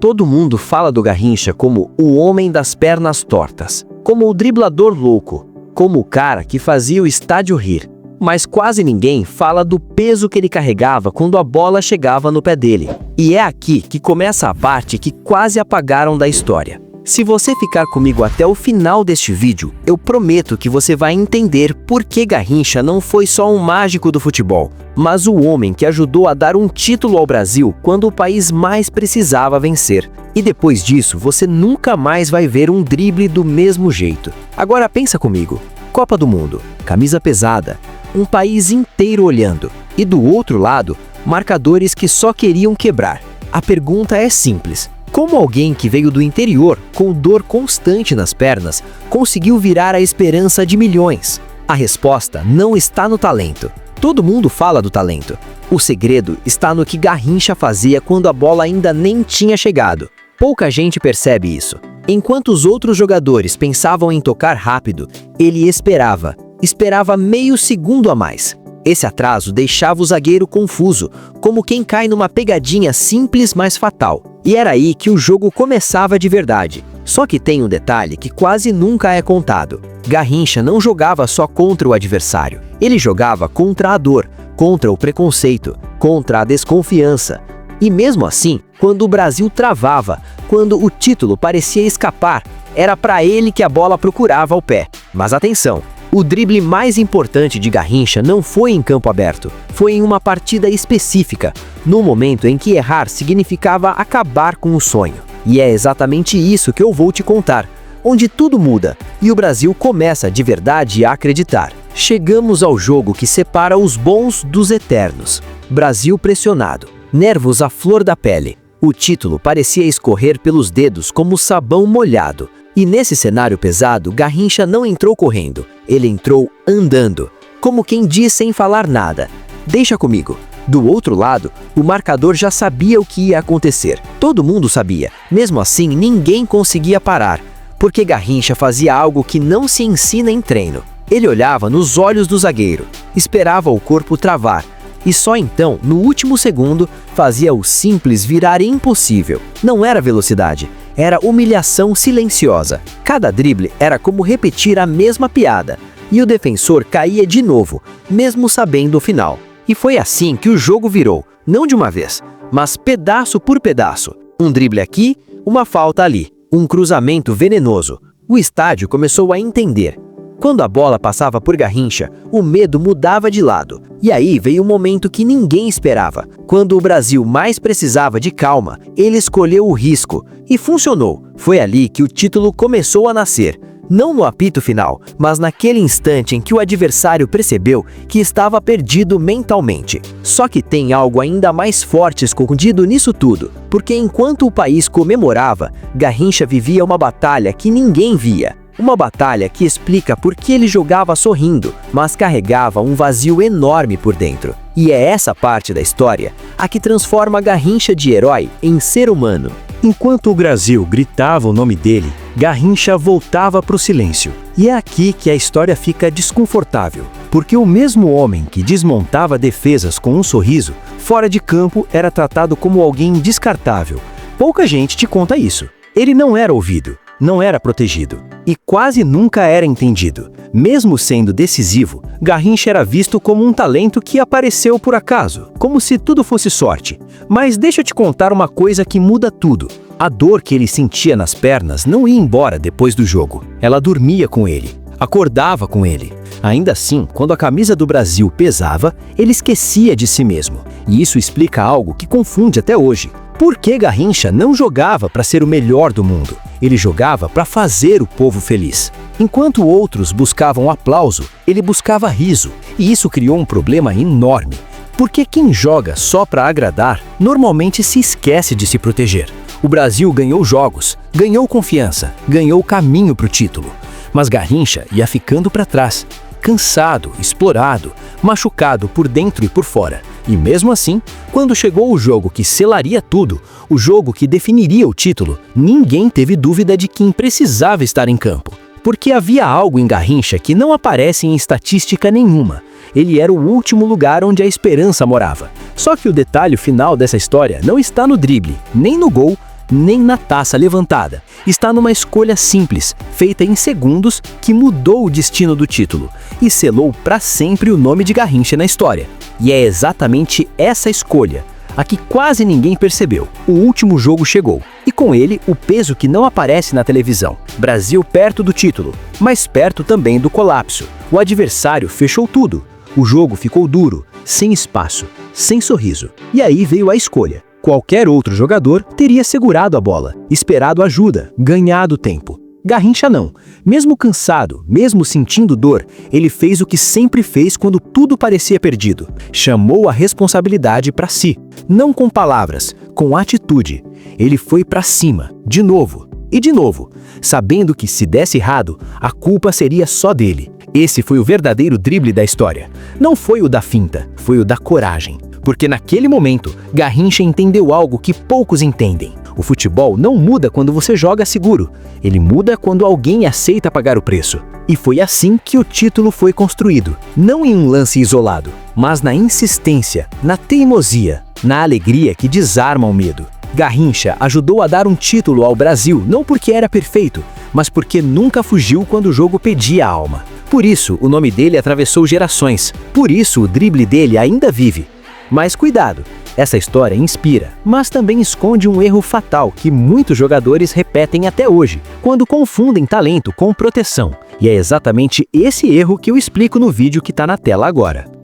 Todo mundo fala do Garrincha como o homem das pernas tortas, como o driblador louco, como o cara que fazia o estádio rir. Mas quase ninguém fala do peso que ele carregava quando a bola chegava no pé dele. E é aqui que começa a parte que quase apagaram da história. Se você ficar comigo até o final deste vídeo, eu prometo que você vai entender por que Garrincha não foi só um mágico do futebol, mas o homem que ajudou a dar um título ao Brasil quando o país mais precisava vencer. E depois disso, você nunca mais vai ver um drible do mesmo jeito. Agora pensa comigo. Copa do Mundo, camisa pesada, um país inteiro olhando. E do outro lado, marcadores que só queriam quebrar. A pergunta é simples. Como alguém que veio do interior, com dor constante nas pernas, conseguiu virar a esperança de milhões? A resposta não está no talento. Todo mundo fala do talento. O segredo está no que Garrincha fazia quando a bola ainda nem tinha chegado. Pouca gente percebe isso. Enquanto os outros jogadores pensavam em tocar rápido, ele esperava meio segundo a mais. Esse atraso deixava o zagueiro confuso, como quem cai numa pegadinha simples, mas fatal. E era aí que o jogo começava de verdade. Só que tem um detalhe que quase nunca é contado. Garrincha não jogava só contra o adversário. Ele jogava contra a dor, contra o preconceito, contra a desconfiança. E mesmo assim, quando o Brasil travava, quando o título parecia escapar, era para ele que a bola procurava o pé. Mas atenção! O drible mais importante de Garrincha não foi em campo aberto, foi em uma partida específica, no momento em que errar significava acabar com o sonho. E é exatamente isso que eu vou te contar, onde tudo muda e o Brasil começa de verdade a acreditar. Chegamos ao jogo que separa os bons dos eternos. Brasil pressionado, nervos à flor da pele. O título parecia escorrer pelos dedos como sabão molhado. E nesse cenário pesado, Garrincha não entrou correndo, ele entrou andando, como quem diz sem falar nada. Deixa comigo. Do outro lado, o marcador já sabia o que ia acontecer. Todo mundo sabia. Mesmo assim, ninguém conseguia parar, porque Garrincha fazia algo que não se ensina em treino. Ele olhava nos olhos do zagueiro, esperava o corpo travar, e só então, no último segundo, fazia o simples virar impossível. Não era velocidade. Era humilhação silenciosa. Cada drible era como repetir a mesma piada. E o defensor caía de novo, mesmo sabendo o final. E foi assim que o jogo virou, não de uma vez, mas pedaço por pedaço. Um drible aqui, uma falta ali, um cruzamento venenoso. O estádio começou a entender. Quando a bola passava por Garrincha, o medo mudava de lado. E aí veio um momento que ninguém esperava. Quando o Brasil mais precisava de calma, ele escolheu o risco. E funcionou. Foi ali que o título começou a nascer. Não no apito final, mas naquele instante em que o adversário percebeu que estava perdido mentalmente. Só que tem algo ainda mais forte escondido nisso tudo. Porque enquanto o país comemorava, Garrincha vivia uma batalha que ninguém via. Uma batalha que explica por que ele jogava sorrindo, mas carregava um vazio enorme por dentro. E é essa parte da história a que transforma Garrincha de herói em ser humano. Enquanto o Brasil gritava o nome dele, Garrincha voltava para o silêncio. E é aqui que a história fica desconfortável, porque o mesmo homem que desmontava defesas com um sorriso, fora de campo era tratado como alguém descartável. Pouca gente te conta isso. Ele não era ouvido, não era protegido e quase nunca era entendido. Mesmo sendo decisivo, Garrincha era visto como um talento que apareceu por acaso, como se tudo fosse sorte. Mas deixa eu te contar uma coisa que muda tudo. A dor que ele sentia nas pernas não ia embora depois do jogo. Ela dormia com ele, acordava com ele. Ainda assim, quando a camisa do Brasil pesava, ele esquecia de si mesmo. E isso explica algo que confunde até hoje. Por que Garrincha não jogava para ser o melhor do mundo? Ele jogava para fazer o povo feliz. Enquanto outros buscavam aplauso, ele buscava riso. E isso criou um problema enorme. Porque quem joga só para agradar, normalmente se esquece de se proteger. O Brasil ganhou jogos, ganhou confiança, ganhou caminho para o título. Mas Garrincha ia ficando para trás, cansado, explorado, machucado por dentro e por fora. E mesmo assim, quando chegou o jogo que selaria tudo, o jogo que definiria o título, ninguém teve dúvida de quem precisava estar em campo. Porque havia algo em Garrincha que não aparece em estatística nenhuma. Ele era o último lugar onde a esperança morava. Só que o detalhe final dessa história não está no drible, nem no gol, nem na taça levantada. Está numa escolha simples, feita em segundos, que mudou o destino do título e selou para sempre o nome de Garrincha na história. E é exatamente essa escolha, a que quase ninguém percebeu. O último jogo chegou, e com ele o peso que não aparece na televisão. Brasil perto do título, mas perto também do colapso. O adversário fechou tudo. O jogo ficou duro, sem espaço, sem sorriso. E aí veio a escolha. Qualquer outro jogador teria segurado a bola, esperado ajuda, ganhado tempo. Garrincha não. Mesmo cansado, mesmo sentindo dor, ele fez o que sempre fez quando tudo parecia perdido. Chamou a responsabilidade para si. Não com palavras, com atitude. Ele foi para cima, de novo e de novo, sabendo que se desse errado, a culpa seria só dele. Esse foi o verdadeiro drible da história. Não foi o da finta, foi o da coragem. Porque naquele momento, Garrincha entendeu algo que poucos entendem. O futebol não muda quando você joga seguro. Ele muda quando alguém aceita pagar o preço. E foi assim que o título foi construído. Não em um lance isolado, mas na insistência, na teimosia, na alegria que desarma o medo. Garrincha ajudou a dar um título ao Brasil não porque era perfeito, mas porque nunca fugiu quando o jogo pedia a alma. Por isso, o nome dele atravessou gerações. Por isso, o drible dele ainda vive. Mas cuidado, essa história inspira, mas também esconde um erro fatal que muitos jogadores repetem até hoje, quando confundem talento com proteção. E é exatamente esse erro que eu explico no vídeo que está na tela agora.